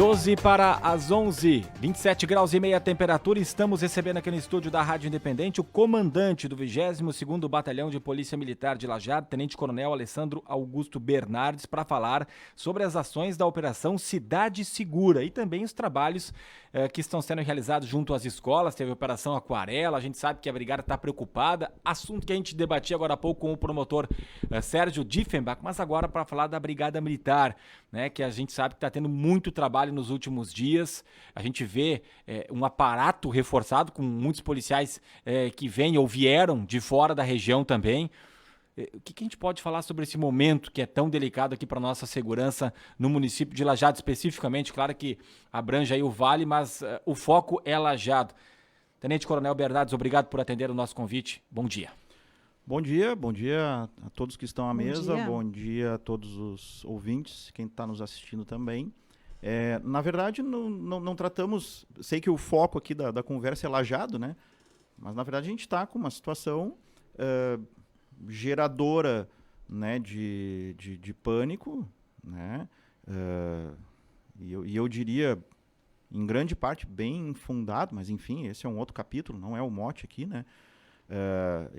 12 para as 11, 27 graus e meia a temperatura. Estamos recebendo aqui no estúdio da Rádio Independente o comandante do 22º Batalhão de Polícia Militar de Lajeado, Tenente Coronel Alessandro Augusto Bernardes, para falar sobre as ações da Operação Cidade Segura e também os trabalhos que estão sendo realizados junto às escolas. Teve a Operação Aquarela, a gente sabe que a Brigada está preocupada, assunto que a gente debatia agora há pouco com o promotor Sérgio Diefenbach, mas agora para falar da Brigada Militar, né, que a gente sabe que está tendo muito trabalho nos últimos dias. A gente vê um aparato reforçado com muitos policiais que vêm ou vieram de fora da região também. O que a gente pode falar sobre esse momento que é tão delicado aqui para a nossa segurança no município de Lajeado especificamente? Claro que abrange aí o Vale, mas o foco é Lajeado. Tenente Coronel Bernardes, obrigado por atender o nosso convite. Bom dia. Bom dia a todos que estão à mesa, bom dia a todos os ouvintes, quem está nos assistindo também. Na verdade, não tratamos, sei que o foco aqui da conversa é Lajeado, né? Mas na verdade a gente está com uma situação geradora, né, de pânico, né? E eu diria, em grande parte, bem fundado, mas enfim, esse é um outro capítulo, não é o mote aqui, né?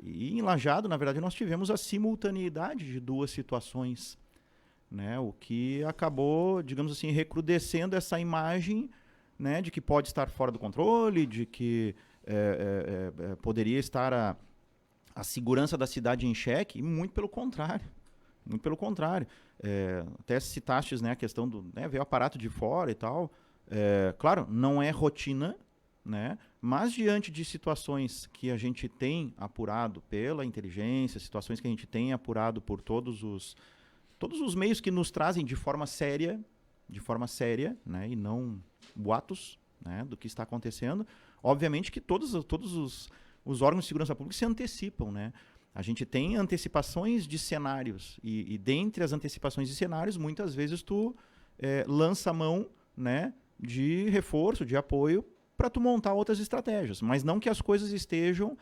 E em Lajeado, na verdade, nós tivemos a simultaneidade de duas situações, né? O que acabou, digamos assim, recrudescendo essa imagem, né, de que pode estar fora do controle, de que poderia estar a segurança da cidade em xeque, e muito pelo contrário. Muito pelo contrário. Até citaste, né, a questão do ver o aparato de fora e tal. Claro, não é rotina, né? Mas diante de situações que a gente tem apurado pela inteligência, situações que a gente tem apurado por todos os meios que nos trazem de forma séria, né, e não boatos, né, do que está acontecendo, obviamente que todos os órgãos de segurança pública se antecipam, né? A gente tem antecipações de cenários e dentre as antecipações de cenários, muitas vezes tu lança a mão, né, de reforço, de apoio, para tu montar outras estratégias, mas não que as coisas estejam,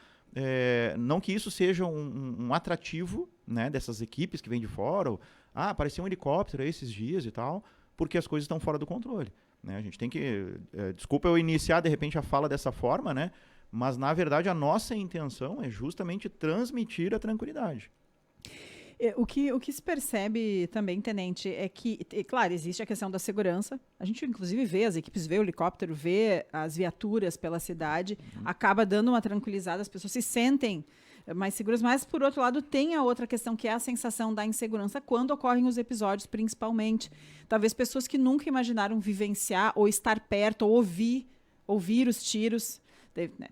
não que isso seja um atrativo, né, dessas equipes que vêm de fora, ou, apareceu um helicóptero esses dias e tal, porque as coisas estão fora do controle, né? A gente tem que, desculpa eu iniciar de repente a fala dessa forma, né, mas na verdade a nossa intenção é justamente transmitir a tranquilidade. O que se percebe também, Tenente, é que, claro, existe a questão da segurança. A gente, inclusive, vê as equipes, vê o helicóptero, vê as viaturas pela cidade, acaba dando uma tranquilizada, as pessoas se sentem mais seguras, mas, por outro lado, tem a outra questão, que é a sensação da insegurança quando ocorrem os episódios, principalmente. Talvez pessoas que nunca imaginaram vivenciar ou estar perto ou ouvir os tiros.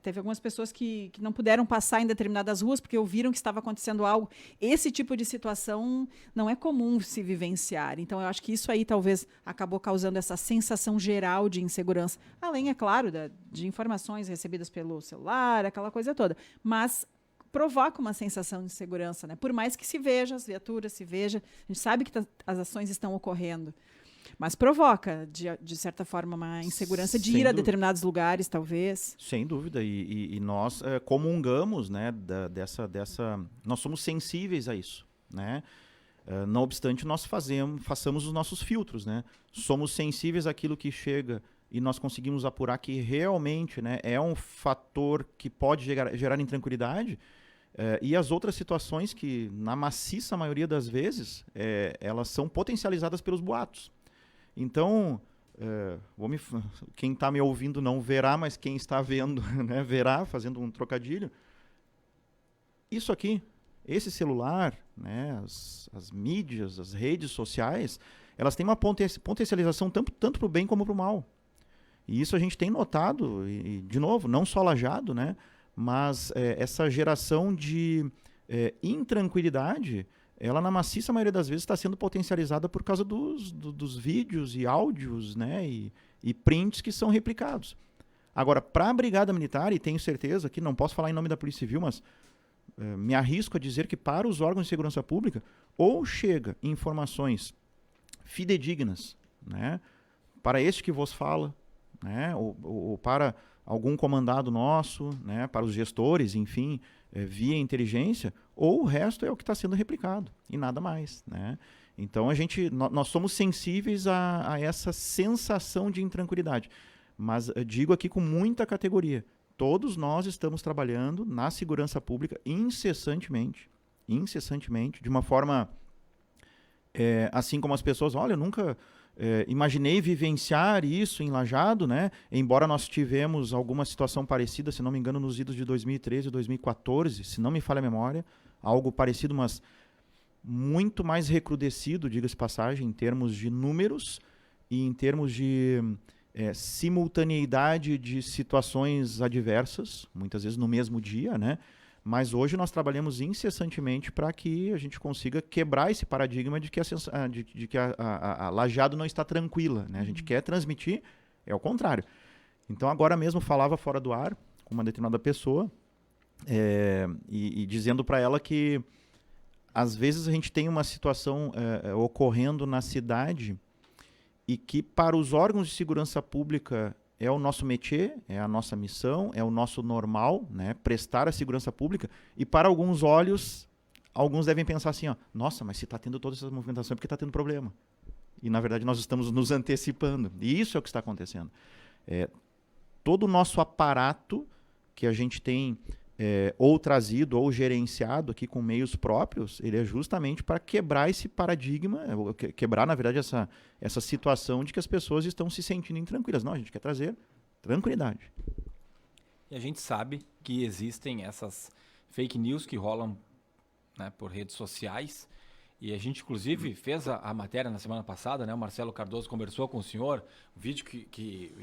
Teve algumas pessoas que não puderam passar em determinadas ruas porque ouviram que estava acontecendo algo. Esse tipo de situação não é comum se vivenciar. Então, eu acho que isso aí talvez acabou causando essa sensação geral de insegurança. Além, é claro, de informações recebidas pelo celular, aquela coisa toda. Mas provoca uma sensação de insegurança, né? Por mais que se veja as viaturas, a gente sabe que as ações estão ocorrendo. Mas provoca, de certa forma, uma insegurança de ir a determinados lugares, talvez. Sem dúvida. E nós comungamos, né, dessa... Nós somos sensíveis a isso, né? Não obstante, nós façamos os nossos filtros, né? Somos sensíveis àquilo que chega e nós conseguimos apurar que realmente, né, é um fator que pode gerar intranquilidade. E as outras situações que, na maciça maioria das vezes, elas são potencializadas pelos boatos. Então, quem está me ouvindo não verá, mas quem está vendo, né, verá, fazendo um trocadilho. Isso aqui, esse celular, né, as mídias, as redes sociais, elas têm uma potencialização tanto para o bem como para o mal. E isso a gente tem notado, e de novo, não só Lajeado, né, mas essa geração de intranquilidade, ela na maciça maioria das vezes está sendo potencializada por causa dos vídeos e áudios, né, e prints que são replicados. Agora, para a Brigada Militar, e tenho certeza que não posso falar em nome da Polícia Civil, mas me arrisco a dizer que para os órgãos de segurança pública, ou chega informações fidedignas, né, para este que vos fala, né, ou para algum comandado nosso, né, para os gestores, enfim, via inteligência, ou o resto é o que está sendo replicado, e nada mais, né? Então, nós somos sensíveis a essa sensação de intranquilidade. Mas eu digo aqui com muita categoria, todos nós estamos trabalhando na segurança pública incessantemente, de uma forma, assim como as pessoas, olha, eu nunca imaginei vivenciar isso em Lajeado, né? Embora nós tivemos alguma situação parecida, se não me engano, nos idos de 2013 e 2014, se não me falha a memória, algo parecido, mas muito mais recrudescido, diga-se passagem, em termos de números e em termos de simultaneidade de situações adversas, muitas vezes no mesmo dia, né? Mas hoje nós trabalhamos incessantemente para que a gente consiga quebrar esse paradigma de que a Lajeado não está tranquila, né? A gente quer transmitir, é o contrário. Então agora mesmo falava fora do ar com uma determinada pessoa e dizendo para ela que às vezes a gente tem uma situação ocorrendo na cidade e que para os órgãos de segurança pública é o nosso métier, é a nossa missão, é o nosso normal, né? Prestar a segurança pública. E para alguns olhos, alguns devem pensar assim, ó, nossa, mas se está tendo toda essa movimentação é porque está tendo problema. E na verdade nós estamos nos antecipando. E isso é o que está acontecendo. Todo o nosso aparato que a gente tem ou trazido ou gerenciado aqui com meios próprios, ele é justamente para quebrar esse paradigma, quebrar, na verdade, essa situação de que as pessoas estão se sentindo intranquilas. Não, a gente quer trazer tranquilidade. E a gente sabe que existem essas fake news que rolam, né, por redes sociais. E a gente, inclusive, fez a matéria na semana passada, né? O Marcelo Cardoso conversou com o senhor, um vídeo que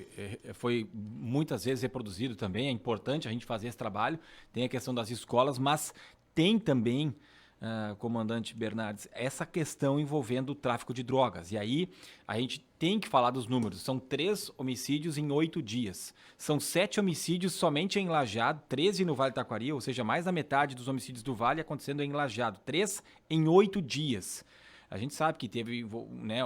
foi muitas vezes reproduzido também. É importante a gente fazer esse trabalho. Tem a questão das escolas, mas tem também, comandante Bernardes, essa questão envolvendo o tráfico de drogas. E aí a gente tem que falar dos números. São 3 homicídios em 8 dias. São 7 homicídios somente em Lajeado, 13 no Vale do Taquari, ou seja, mais da metade dos homicídios do Vale acontecendo em Lajeado. 3 em 8 dias. A gente sabe que teve, né,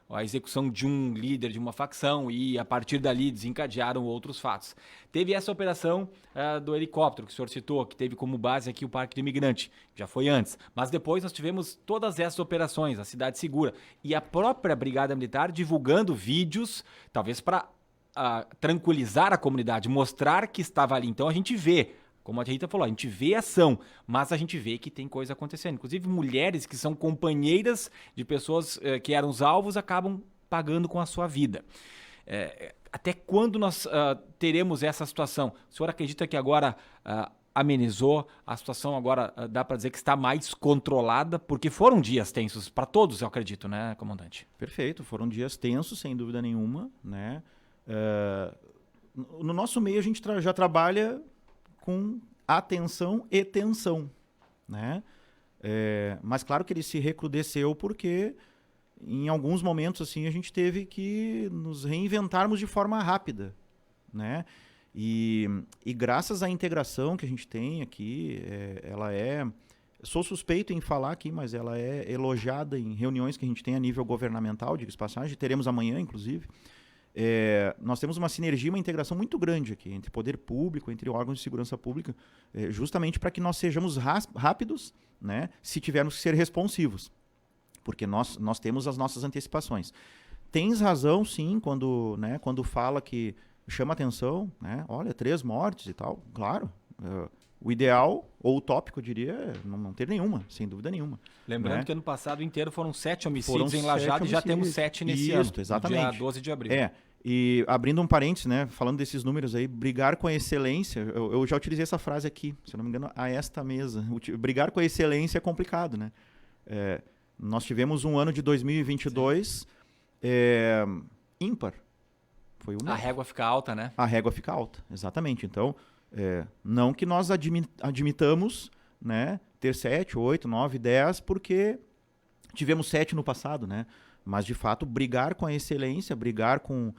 a execução de um líder de uma facção e a partir dali desencadearam outros fatos. Teve essa operação do helicóptero que o senhor citou, que teve como base aqui o Parque do Imigrante, já foi antes. Mas depois nós tivemos todas essas operações, a Cidade Segura e a própria Brigada Militar divulgando vídeos, talvez para tranquilizar a comunidade, mostrar que estava ali. Então a gente vê, como a Rita falou, a gente vê ação, mas a gente vê que tem coisa acontecendo. Inclusive, mulheres que são companheiras de pessoas que eram os alvos acabam pagando com a sua vida. Até quando nós teremos essa situação? O senhor acredita que agora amenizou? A situação agora dá para dizer que está mais controlada? Porque foram dias tensos para todos, eu acredito, né, comandante? Perfeito, foram dias tensos, sem dúvida nenhuma, né? No nosso meio, a gente já trabalha com atenção e tensão, né? Mas claro que ele se recrudesceu porque em alguns momentos assim a gente teve que nos reinventarmos de forma rápida, né? E graças à integração que a gente tem aqui, sou suspeito em falar aqui, mas ela é elogiada em reuniões que a gente tem a nível governamental, diga-se passagem, teremos amanhã, inclusive. Nós temos uma sinergia, uma integração muito grande aqui entre poder público, entre órgãos de segurança pública, justamente para que nós sejamos rápidos, né, se tivermos que ser responsivos, porque nós temos as nossas antecipações. Tens razão, sim, quando fala que chama atenção, né, olha, 3 mortes e tal, claro, o ideal, ou utópico, eu diria, é não ter nenhuma, sem dúvida nenhuma. Lembrando, né? que ano passado inteiro foram 7 homicídios em Lajeado e já temos 7 nesse ano, exatamente. dia 12 de abril. E abrindo um parênteses, né, falando desses números aí, brigar com a excelência, eu já utilizei essa frase aqui, se eu não me engano, a esta mesa. Brigar com a excelência é complicado, né? Nós tivemos um ano de 2022 ímpar. Foi a régua fica alta, né? A régua fica alta, exatamente. Então, não que nós admitamos, né, ter 7, 8, 9, 10, porque tivemos 7 no passado, né? Mas, de fato, brigar com a excelência, brigar com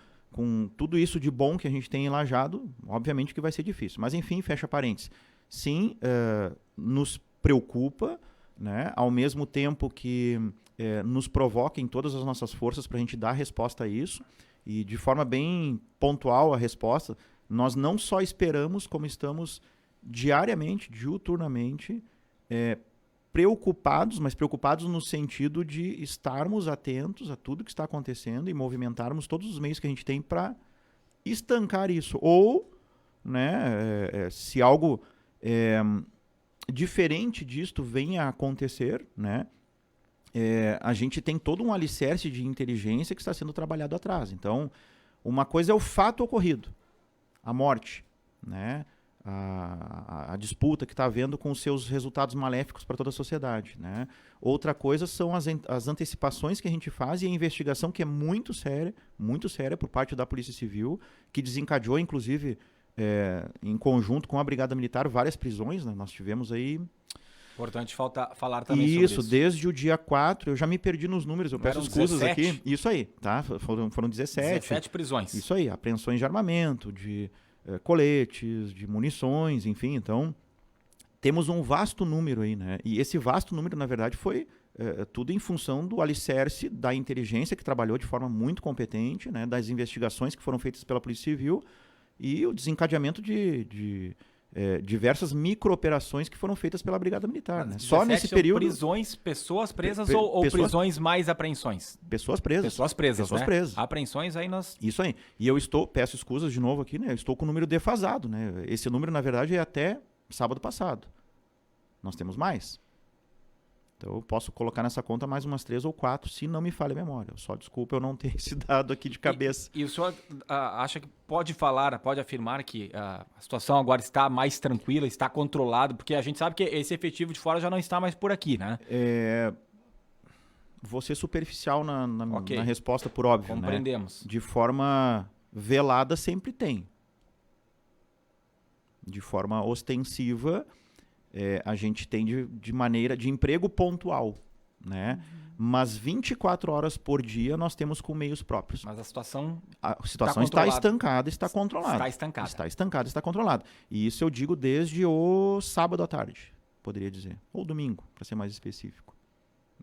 tudo isso de bom que a gente tem em Lajeado, obviamente que vai ser difícil. Mas, enfim, fecha parênteses. Sim, nos preocupa, né? Ao mesmo tempo que nos provoca em todas as nossas forças para a gente dar resposta a isso. E, de forma bem pontual, a resposta, nós não só esperamos, como estamos diariamente, diuturnamente, preocupados, mas preocupados no sentido de estarmos atentos a tudo que está acontecendo e movimentarmos todos os meios que a gente tem para estancar isso. Ou, né, se algo diferente disto venha a acontecer, né, a gente tem todo um alicerce de inteligência que está sendo trabalhado atrás. Então, uma coisa é o fato ocorrido, a morte, né, a disputa que está havendo com os seus resultados maléficos para toda a sociedade, né? Outra coisa são as antecipações que a gente faz e a investigação que é muito séria por parte da Polícia Civil, que desencadeou, inclusive, em conjunto com a Brigada Militar, várias prisões, né? Nós tivemos aí... Importante falar também sobre isso. Desde o dia 4, eu já me perdi nos números, eu peço escusas aqui. Isso aí, tá? Foram 17. 17 prisões. Isso aí, apreensões de armamento, de coletes, de munições, enfim. Então, temos um vasto número aí, né? E esse vasto número, na verdade, foi tudo em função do alicerce da inteligência, que trabalhou de forma muito competente, né? Das investigações que foram feitas pela Polícia Civil e o desencadeamento de diversas micro-operações que foram feitas pela Brigada Militar. Né? Só nesse período... prisões, pessoas presas ou prisões mais apreensões? Pessoas presas. Pessoas presas, pessoas né? presas. Apreensões aí nós... Isso aí. E eu peço escusas de novo aqui, né? Eu estou com o número defasado, né? Esse número, na verdade, é até sábado passado. Nós temos mais. Então, eu posso colocar nessa conta mais umas 3 ou 4, se não me falha a memória. Só desculpa eu não ter esse dado aqui de cabeça. E o senhor acha que pode afirmar que a situação agora está mais tranquila, está controlada? Porque a gente sabe que esse efetivo de fora já não está mais por aqui, né? Vou ser superficial na resposta, por óbvio. Compreendemos. Né? De forma velada sempre tem. De forma ostensiva... a gente tem de maneira de emprego pontual, né? Mas 24 horas por dia nós temos com meios próprios. Mas a situação está estancada, está controlada. Está estancada. Está estancada, está controlada. E isso eu digo desde o sábado à tarde, poderia dizer. Ou domingo, para ser mais específico.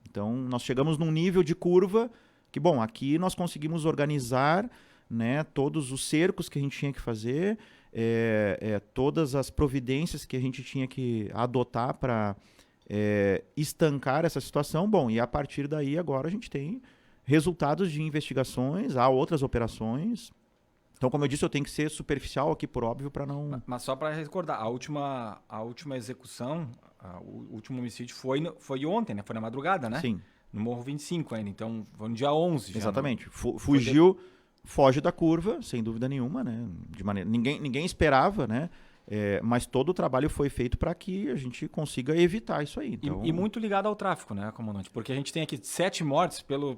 Então, nós chegamos num nível de curva que, bom, aqui nós conseguimos organizar, né, todos os cercos que a gente tinha que fazer, todas as providências que a gente tinha que adotar para estancar essa situação. Bom, e a partir daí agora a gente tem resultados de investigações, há outras operações. Então, como eu disse, eu tenho que ser superficial aqui, por óbvio, para não... Mas só para recordar, a última execução, o último homicídio foi ontem, né? Foi na madrugada, né? Sim. No Morro 25 ainda, então foi no dia 11. Exatamente. Fugiu... Foge da curva, sem dúvida nenhuma, né? De maneira, ninguém esperava, né? Mas todo o trabalho foi feito para que a gente consiga evitar isso aí. Então... E muito ligado ao tráfico, né, comandante? Porque a gente tem aqui 7 mortes, pelo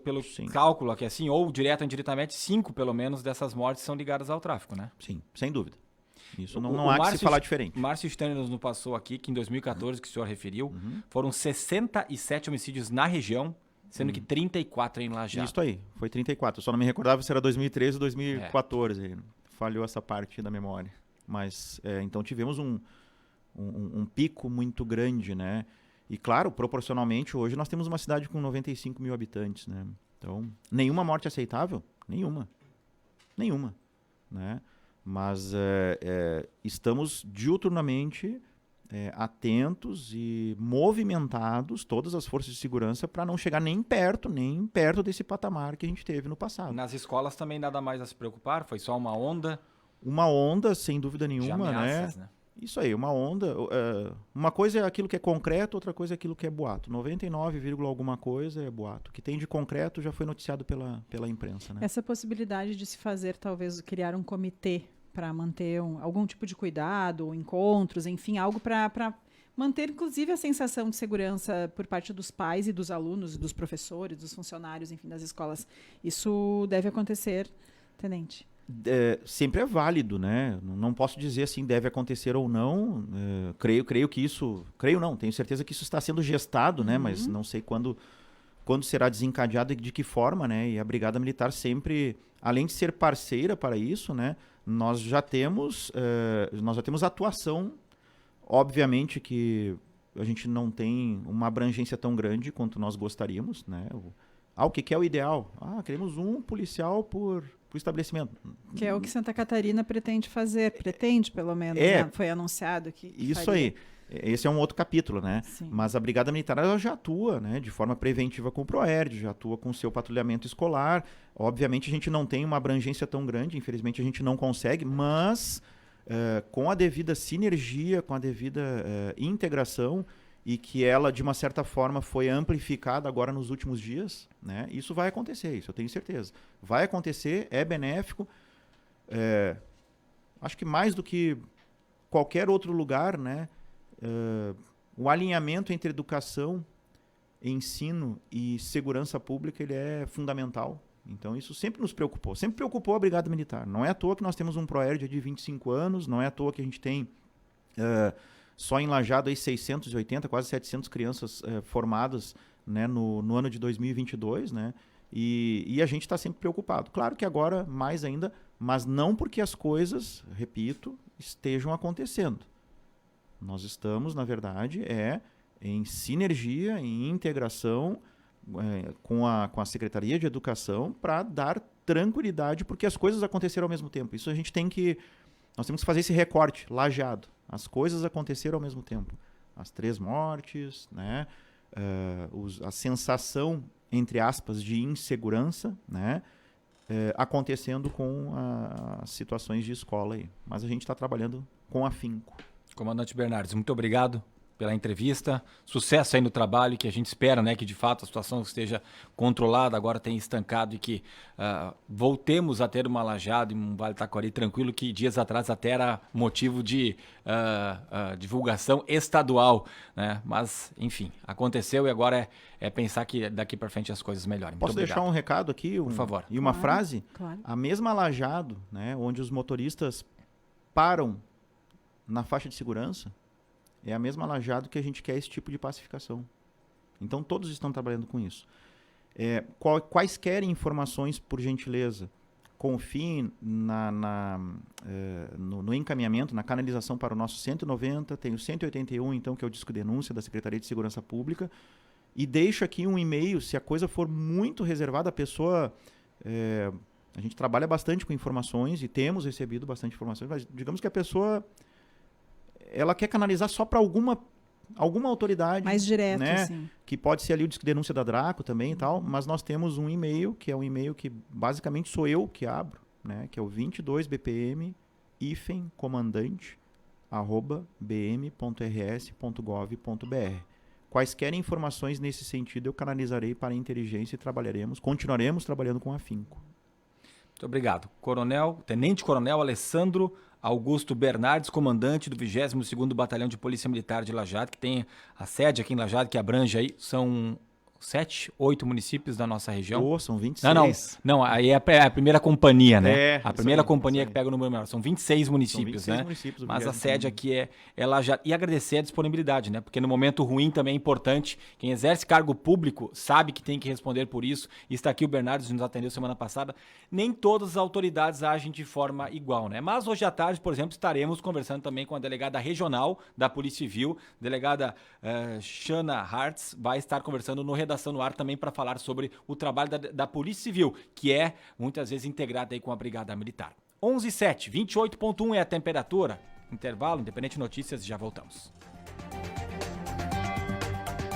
cálculo aqui, assim, ou direto ou indiretamente, 5 pelo menos dessas mortes são ligadas ao tráfico, né? Sim, sem dúvida. Isso não há que se falar diferente. Márcio Steiner nos passou aqui que em 2014, que o senhor referiu, foram 67 homicídios na região, sendo que 34 em Lajeado. Isso aí, foi 34. Eu só não me recordava se era 2013 ou 2014. Falhou essa parte da memória. Mas, então tivemos um pico muito grande, né? E claro, proporcionalmente, hoje nós temos uma cidade com 95 mil habitantes, né? Então, nenhuma morte aceitável? Nenhuma. Né? Mas estamos diuturnamente... atentos e movimentados, todas as forças de segurança, para não chegar nem perto desse patamar que a gente teve no passado. Nas escolas também nada mais a se preocupar? Foi só uma onda? Uma onda, sem dúvida nenhuma, de ameaças, né? Isso aí, uma onda. Uma coisa é aquilo que é concreto, outra coisa é aquilo que é boato. 99, alguma coisa é boato. O que tem de concreto já foi noticiado pela imprensa, né? Essa possibilidade de se fazer, talvez, criar um comitê para manter algum tipo de cuidado, encontros, enfim, algo para manter, inclusive, a sensação de segurança por parte dos pais e dos alunos, dos professores, dos funcionários, enfim, das escolas. Isso deve acontecer, tenente? Sempre é válido, né? Não posso dizer assim, deve acontecer ou não. Creio que isso... Creio não, tenho certeza que isso está sendo gestado, né? Mas não sei quando será desencadeado e de que forma, né? E a Brigada Militar sempre, além de ser parceira para isso, né? Nós já temos atuação. Obviamente que a gente não tem uma abrangência tão grande quanto nós gostaríamos, né? O que é o ideal? Queremos um policial por estabelecimento. Que é o que Santa Catarina pretende fazer. Pretende, pelo menos, né? Foi anunciado que isso faria. aí. esse é um outro capítulo, né? Sim. Mas a Brigada Militar ela já atua, né, de forma preventiva com o PROERD, já atua com o seu patrulhamento escolar. Obviamente a gente não tem uma abrangência tão grande, infelizmente a gente não consegue, mas com a devida sinergia, com a devida integração, e que ela, de uma certa forma, foi amplificada agora nos últimos dias, né? Isso vai acontecer, isso eu tenho certeza. Vai acontecer, é benéfico. Acho que mais do que qualquer outro lugar, né? O alinhamento entre educação, ensino e segurança pública ele é fundamental. Então isso sempre nos preocupou, sempre preocupou a Brigada Militar. Não é à toa que nós temos um PROERD de 25 anos, não é à toa que a gente tem só em Lajeado aí 680, quase 700 crianças formadas, né, no ano de 2022, né? E a gente está sempre preocupado. Claro que agora mais ainda, mas não porque as coisas, repito, estejam acontecendo. Nós estamos, na verdade, em sinergia, em integração com a Secretaria de Educação para dar tranquilidade, porque as coisas aconteceram ao mesmo tempo. Isso nós temos que fazer esse recorte, Lajeado. As coisas aconteceram ao mesmo tempo. As 3 mortes, né? A sensação, entre aspas, de insegurança, né? Acontecendo com as situações de escola aí. Mas a gente está trabalhando com afinco. Comandante Bernardes, muito obrigado pela entrevista, sucesso aí no trabalho, que a gente espera, né, que de fato a situação esteja controlada, agora tenha estancado e que voltemos a ter uma Lajeado e um Vale Taquari tranquilo, que dias atrás até era motivo de divulgação estadual, né? Mas, enfim, aconteceu e agora é pensar que daqui para frente as coisas melhorem. Posso deixar um recado aqui? Por favor. E uma frase? Claro. A mesma Lajeado, né, onde os motoristas param na faixa de segurança, é a mesma Lajeado que a gente quer esse tipo de pacificação. Então, todos estão trabalhando com isso. Quaisquer informações, por gentileza, confiem no encaminhamento, na canalização para o nosso 190, tem o 181, então, que é o disco denúncia da Secretaria de Segurança Pública, e deixo aqui um e-mail, se a coisa for muito reservada, a pessoa... a gente trabalha bastante com informações e temos recebido bastante informações, mas digamos que a pessoa... ela quer canalizar só para alguma autoridade. Mais direto, né? assim. Que pode ser ali o disco denúncia da Draco também e tal, mas nós temos um e-mail, que é um e-mail que basicamente sou eu que abro, né? Que é o 22bpm-comandante@bm.rs.gov.br. Quaisquer informações nesse sentido eu canalizarei para a inteligência e continuaremos trabalhando com afinco. Muito obrigado. Tenente Coronel Alessandro Augusto Bernardes, comandante do 22º Batalhão de Polícia Militar de Lajeado, que tem a sede aqui em Lajeado, que abrange aí, são 7, 8 municípios da nossa região. São 26. Não, aí é a primeira companhia, né? A primeira aí, companhia que pega o número maior. São 26 municípios, São 26 né? municípios, Mas a sede aqui é Lajeado. E agradecer a disponibilidade, né? Porque no momento ruim também é importante. Quem exerce cargo público sabe que tem que responder por isso. E está aqui o Bernardes, nos atendeu semana passada. Nem todas as autoridades agem de forma igual, né? Mas hoje à tarde, por exemplo, estaremos conversando também com a delegada regional da Polícia Civil, delegada Shana Hartz, vai estar conversando no Redação no Ar também para falar sobre o trabalho da Polícia Civil, que é muitas vezes integrada aí com a Brigada Militar. 11h07, 28,1 é a temperatura. Intervalo, Independente Notícias, já voltamos.